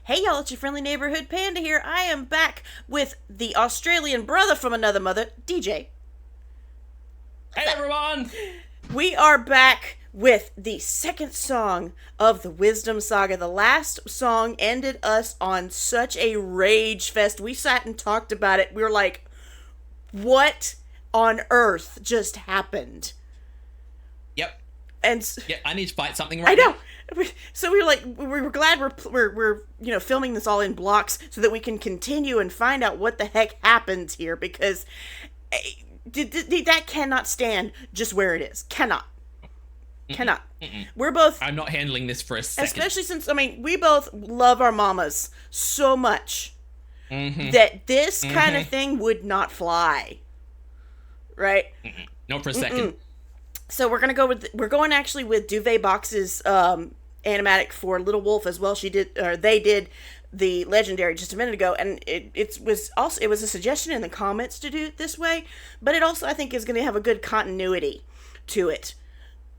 Hey y'all, it's your friendly neighborhood panda here. I am back with the Australian brother from another mother, DJ. Hey everyone! We are back with the second song of the Wisdom Saga. The last song ended us on such a rage fest. We sat and talked about it. We were like, what on earth just happened? Yep. And yeah, I need to fight something right I know. now. So we were like, we were glad we're filming this all in blocks so that we can continue and find out what the heck happens here, because that cannot stand just where it is. Cannot. We're both. I'm not handling this for a second. Especially since, we both love our mamas so much that this kind of thing would not fly. Right? Not for a second. So we're going actually with Duvet Box's animatic for Little Wolf as well. They did the Legendary just a minute ago, and it was a suggestion in the comments to do it this way, but it also I think is going to have a good continuity to it.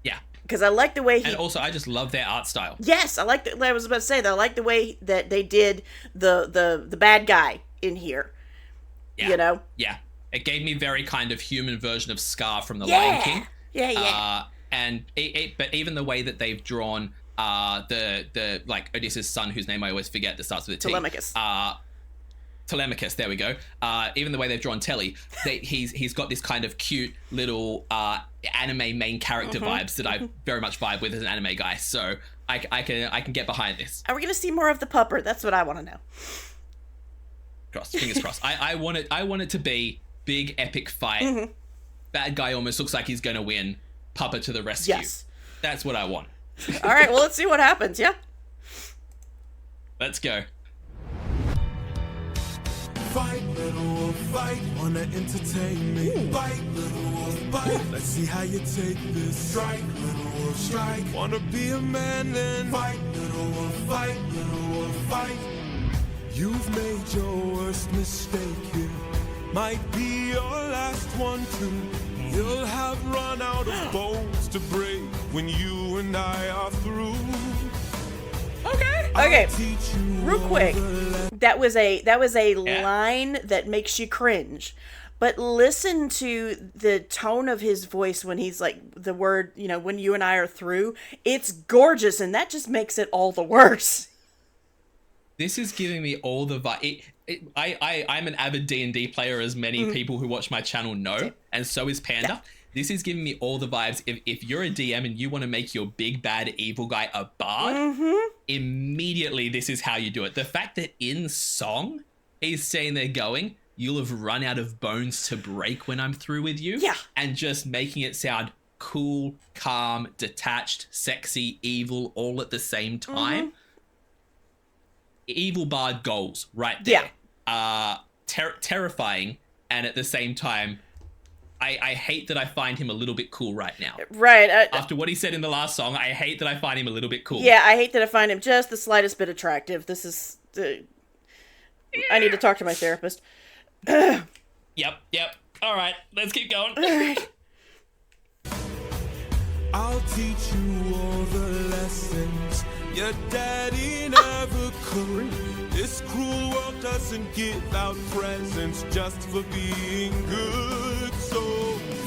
Yeah. Because I like the way and also I just love their art style. Yes, I was about to say that I like the way that they did the bad guy in here. Yeah. Yeah. It gave me very kind of human version of Scar from the Lion King. Yeah. But even the way that they've drawn the like Odysseus' son, whose name I always forget, that starts with a T. Telemachus. Telemachus, there we go. Even the way they've drawn Telly, he's got this kind of cute little anime main character vibes that I very much vibe with as an anime guy. So I can get behind this. Are we gonna see more of the pupper? That's what I want to know. Fingers crossed. I want it to be big epic fight. Bad guy almost looks like he's gonna win. Pupper to the rescue. Yes. That's what I want. All right, well, let's see what happens, yeah? Let's go. Fight, little wolf, fight, wanna entertain me. Fight, little wolf, fight, let's see how you take this. Strike, little wolf, strike, wanna be a man then. Fight, little wolf, fight, little wolf, fight. You've made your worst mistake here. Might be your last one too. You'll have run out of bones to break when you and I are through. Okay. Real quick. That was a line that makes you cringe. But listen to the tone of his voice when he's like the word, when you and I are through. It's gorgeous, and that just makes it all the worse. This is giving me all the vibe. I'm an avid D&D player, as many people who watch my channel know, and so is Panda. Yeah. This is giving me all the vibes. If you're a DM and you want to make your big bad evil guy a bard, immediately this is how you do it. The fact that in song he's saying they're going, you'll have run out of bones to break when I'm through with you. Yeah. And just making it sound cool, calm, detached, sexy, evil, all at the same time. Evil bard goals right there. Yeah. Terrifying, and at the same time, I hate that I find him a little bit cool right now. Right. After what he said in the last song, I hate that I find him a little bit cool. Yeah, I hate that I find him just the slightest bit attractive. This is... I need to talk to my therapist. Yep. All right, let's keep going. All right. I'll teach you all the lessons your daddy never could. This cruel world doesn't give out presents just for being good. So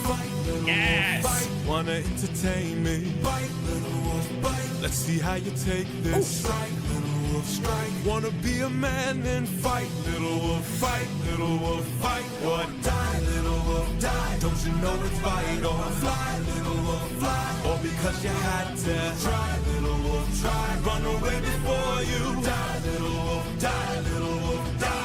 fight, little wolf, fight, wanna entertain me. Fight, little wolf, fight, let's see how you take this. Strike, little wolf, strike, wanna be a man then fight, little wolf, fight, little wolf, fight. What? Die, little wolf, die. Don't you know it's vital? Fly, little wolf, fly. Or because you had to try, little wolf, try. Run away before you die, little wolf, die, little wolf, die.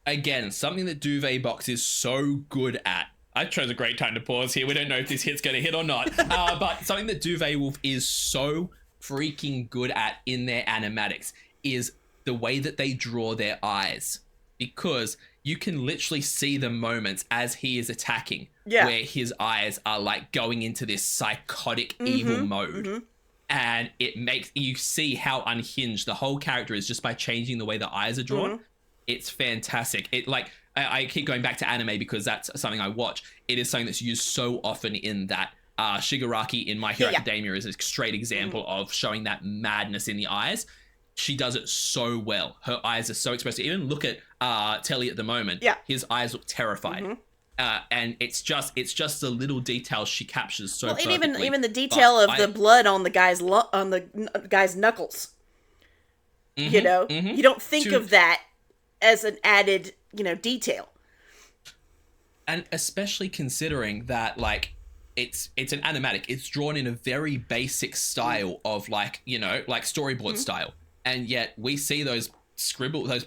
Again, something that Duvet Box is so good at. I chose a great time to pause here. We don't know if this hit's going to hit or not. But something that Duvet Wolf is so freaking good at in their animatics is the way that they draw their eyes. Because you can literally see the moments as he is attacking where his eyes are like going into this psychotic evil mode. And it makes you see how unhinged the whole character is just by changing the way the eyes are drawn. It's fantastic. It like I keep going back to anime because that's something I watch. It is something that's used so often in that. Shigaraki in My Hero Academia is a straight example of showing that madness in the eyes. she does it so well. Her eyes are so expressive. Even look at Telly at the moment. Yeah. His eyes look terrified. And it's just the little details she captures so perfectly. And even the detail of the blood on the guy's knuckles. You know, you don't think of that as an added, detail. And especially considering that, like, it's an animatic. It's drawn in a very basic style of, like, like storyboard style. And yet we see those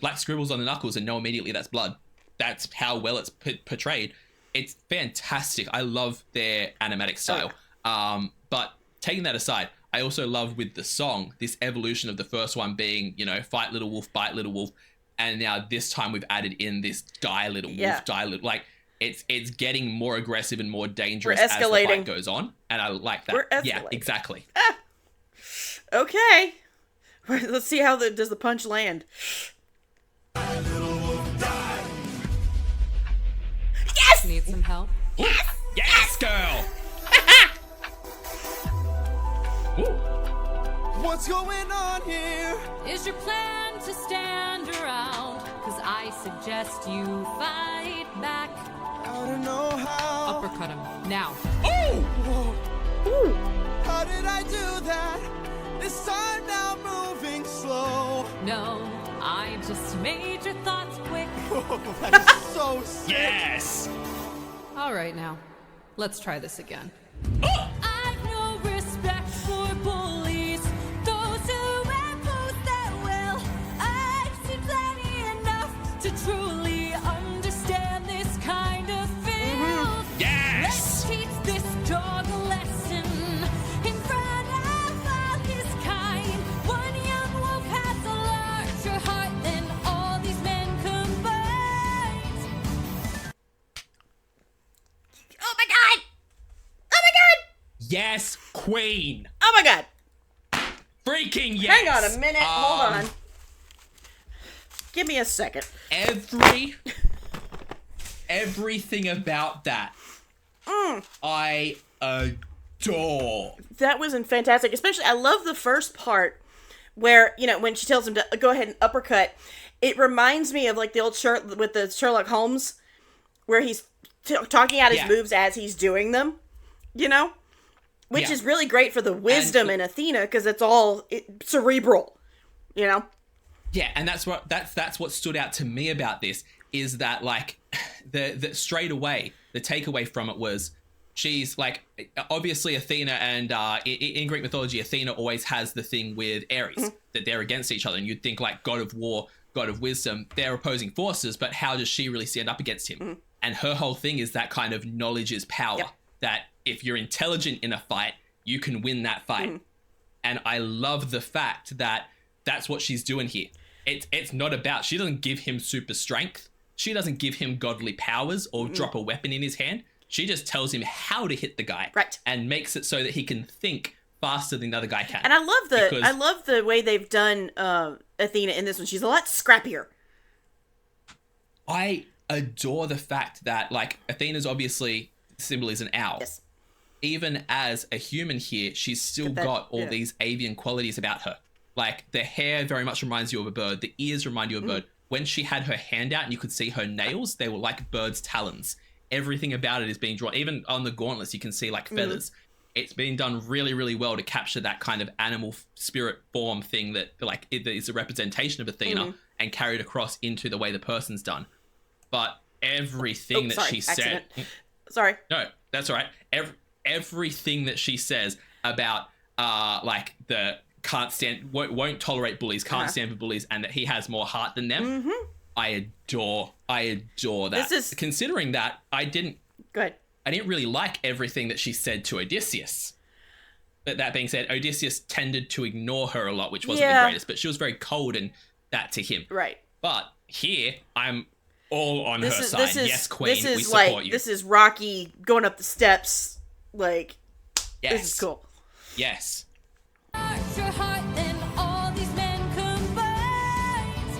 black scribbles on the knuckles and know immediately that's blood. That's how well it's portrayed. It's fantastic. I love their animatic style. But taking that aside, I also love with the song, this evolution of the first one being, fight little wolf, bite little wolf. And now this time we've added in this die little wolf, die little, like, it's getting more aggressive and more dangerous as the fight goes on. And I like that. We're escalating. Yeah, exactly. Okay. Let's see how does the punch land. Yes! Need some help? Yes, girl! What's going on here? Is your plan to stand around? Cause I suggest you fight back. I don't know how. Uppercut him, now. How did I do that? This time now moving slow. No, I just made your thoughts quick. That is so sick. Yes! Alright now, let's try this again. I've no respect for bullies, those who impose their will. I've seen plenty enough to truly understand this kind of feel. Yes! Let's teach this dog a lesson in front of all his kind. One young wolf has a larger heart than all these men combined. Oh my god! Oh my god! Yes, queen! Oh my god. Freaking yes! Hang on a minute. Hold on. Give me a second. Everything about that, I adore. That was fantastic. Especially, I love the first part where, when she tells him to go ahead and uppercut. It reminds me of, like, the old with the Sherlock Holmes, where he's talking out his moves as he's doing them, Which is really great for the wisdom in Athena, because it's all cerebral, Yeah, and that's what stood out to me about this, is that, like, the straight away, the takeaway from it was, she's, like, obviously Athena, and in Greek mythology, Athena always has the thing with Ares, that they're against each other, and you'd think, like, god of war, god of wisdom, they're opposing forces, but how does she really stand up against him? And her whole thing is that kind of knowledge is power, that if you're intelligent in a fight, you can win that fight. And I love the fact that that's what she's doing here. It's not about, she doesn't give him super strength. She doesn't give him godly powers or drop a weapon in his hand. She just tells him how to hit the guy. Right. And makes it so that he can think faster than the other guy can. And I love the way they've done Athena in this one. She's a lot scrappier. I adore the fact that, like, Athena's obviously symbol is an owl. Yes. Even as a human here, she's still got all these avian qualities about her. Like, the hair very much reminds you of a bird. The ears remind you of a bird. When she had her hand out and you could see her nails, they were like bird's talons. Everything about it is being drawn. Even on the gauntlets, you can see, like, feathers. It's been done really, really well to capture that kind of animal spirit form thing that, like, it is a representation of Athena and carried across into the way the person's done. But everything she said... Sorry. No, that's all right. Everything that she says about, like, the... won't tolerate bullies, can't stand for bullies, and that he has more heart than them. I adore that. Considering that, I didn't really like everything that she said to Odysseus. But that being said, Odysseus tended to ignore her a lot, which wasn't the greatest, but she was very cold and that to him. Right. But here, I'm all on her side. Yes, queen, we support like, you. This is Rocky going up the steps. Like, this is cool. Yes. Larger heart than all these men combined.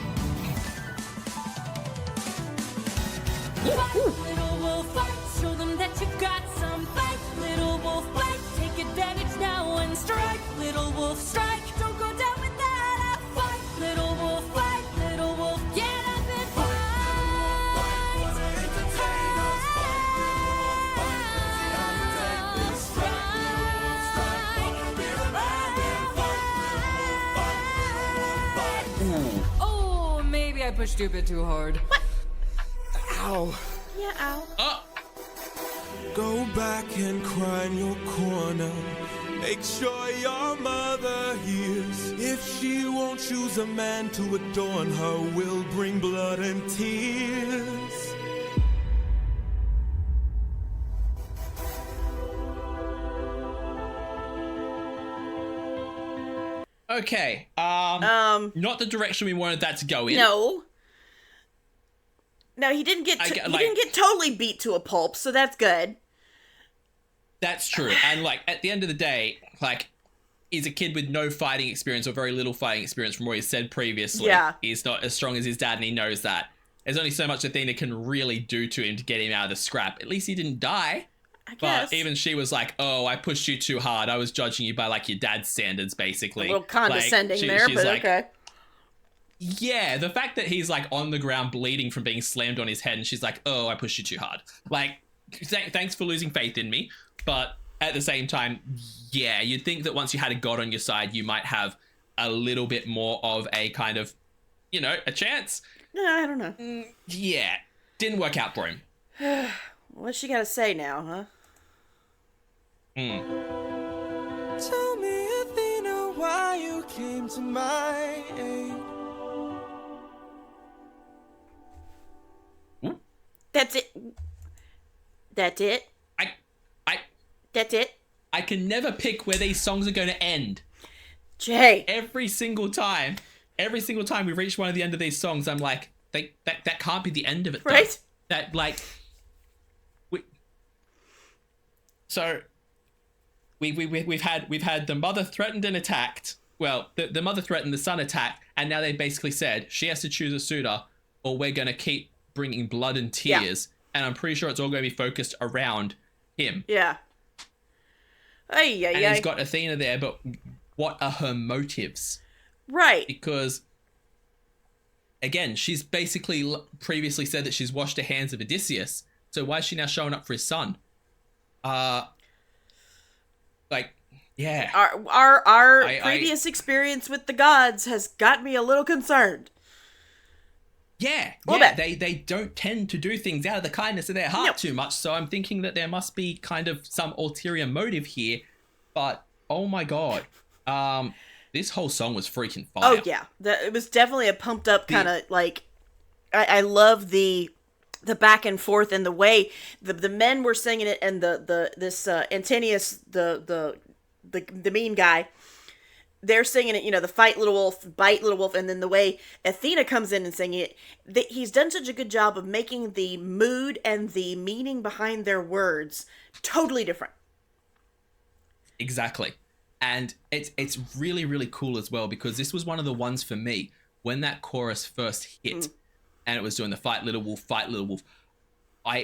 Fight, little wolf, fight. Show them that you got some fight. Little wolf, fight. Take advantage now and strike. Little wolf, strike. Don't go down without a fight. Oh, maybe I pushed you a bit too hard. Ow. Yeah, ow. Oh, Go back and cry in your corner. Make sure your mother hears. If she won't choose a man to adorn her, will bring blood and tears. okay. Not the direction we wanted that to go in. No. No, he didn't get I get, he like- didn't get totally beat to a pulp, so that's good. That's true. And like at the end of the day, like he's a kid with no fighting experience or very little fighting experience from what he said previously. Yeah. He's not as strong as his dad and he knows that. There's only so much Athena can really do to him to get him out of the scrap. At least he didn't die. I guess. But even she was like, oh, I pushed you too hard. I was judging you by like your dad's standards, basically. a little condescending Like, there, she's but like, okay. yeah, the fact that he's like on the ground bleeding from being slammed on his head and she's like, oh, I pushed you too hard. Like, thanks for losing faith in me. But at the same time, yeah, you'd think that once you had a god on your side, you might have a little bit more of a kind of, you know, a chance. No, I don't know. Yeah, didn't work out for him. What's she got to say now, huh? Tell me, Athena, why you came to my aid. That's it. That's it. That's it. I can never pick where these songs are going to end. Jay. Every single time we reach one of the end of these songs, I'm like, that can't be the end of it, though. Right? That like, we've had the mother threatened and attacked. Well, the mother threatened, the son attacked, and now they basically said she has to choose a suitor, or we're gonna keep bringing blood and tears. And I'm pretty sure it's all gonna be focused around him. Yeah. Ay, ay, And ay. he's got Athena there, but what are her motives? Right. Because again, she's basically previously said that she's washed the hands of Odysseus. So why is she now showing up for his son? Like, yeah. Our previous experience with the gods has got me a little concerned. Yeah, Well, yeah. bet. They don't tend to do things out of the kindness of their heart Nope. too much. So I'm thinking that there must be kind of some ulterior motive here. But oh my god, this whole song was freaking fire. Oh yeah, it was definitely a pumped up kind of like. I love the back and forth and the way the men were singing it, and this Antinous, the mean guy, they're singing it. You know, the fight little wolf, bite little wolf, and then the way Athena comes in and singing it. He's done such a good job of making the mood and the meaning behind their words totally different. Exactly. And it's really, really cool as well, because this was one of the ones for me when that chorus first hit and it was doing the fight little wolf,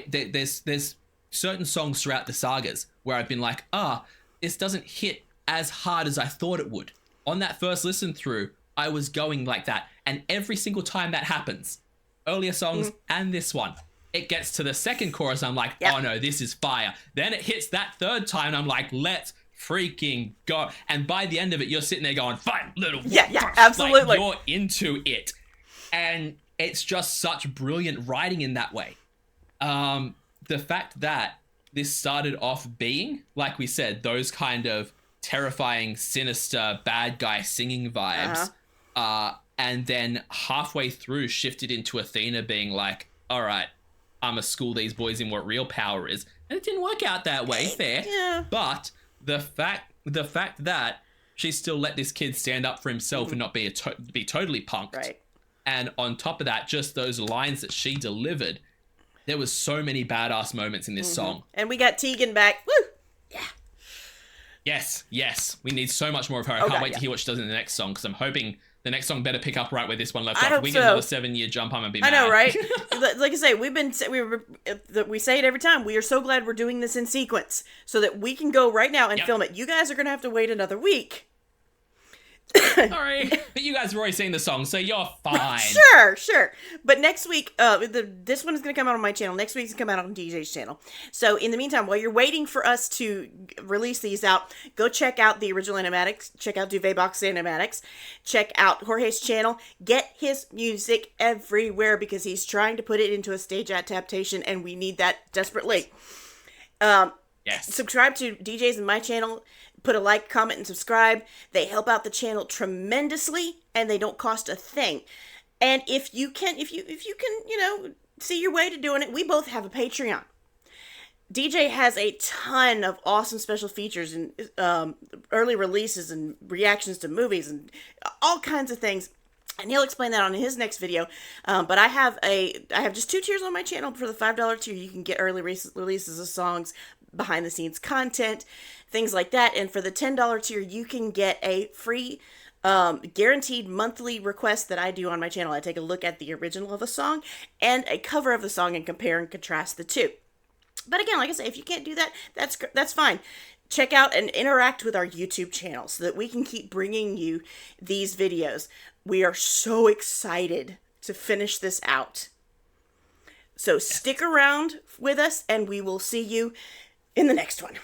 there's certain songs throughout the sagas where I've been like, this doesn't hit as hard as I thought it would. On that first listen through, I was going like that. And every single time that happens, earlier songs and this one, it gets to the second chorus, I'm like, oh no, this is fire. Then it hits that third time and I'm like, let's freaking go. And by the end of it, you're sitting there going, fight little wolf. Yeah, absolutely. Like, you're into it. And it's just such brilliant writing in that way. The fact that this started off being, like we said, those kind of terrifying, sinister, bad guy singing vibes, and then halfway through shifted into Athena being like, all right, I'm gonna school these boys in what real power is. And it didn't work out that way, fair. Yeah. But the fact that she still let this kid stand up for himself and not be totally punked. Right. And on top of that, just those lines that she delivered, there was so many badass moments in this song. And we got Tegan back. Woo! Yes. We need so much more of her. I Oh, can't God, wait to yeah. hear what she does in the next song, because I'm hoping the next song better pick up right where this one left I off. hope If we get so. another 7-year jump, I'm gonna be I mad. know, right? Like I say, we say it every time. We are so glad we're doing this in sequence so that we can go right now and film it. You guys are going to have to wait another week. Sorry, but you guys have already seen the song, so you're fine. Sure. But next week, this one is going to come out on my channel. Next week's going to come out on DJ's channel. So in the meantime, while you're waiting for us to release these out, go check out the original animatics. Check out Duvet Box animatics. Check out Jorge's channel. Get his music everywhere because he's trying to put it into a stage adaptation, and we need that desperately. Yes. Subscribe to DJ's and my channel. Put a like, comment, and subscribe. They help out the channel tremendously, and they don't cost a thing. And if you can, see your way to doing it, we both have a Patreon. DJ has a ton of awesome special features and early releases and reactions to movies and all kinds of things. And he'll explain that on his next video. But I have just 2 tiers on my channel. For the $5 tier, you can get early releases of songs, behind the scenes content, things like that. And for the $10 tier, you can get a free guaranteed monthly request that I do on my channel. I take a look at the original of a song and a cover of the song and compare and contrast the two. But again, like I say, if you can't do that, that's fine. Check out and interact with our YouTube channel so that we can keep bringing you these videos. We are so excited to finish this out. So stick around with us, and we will see you in the next one.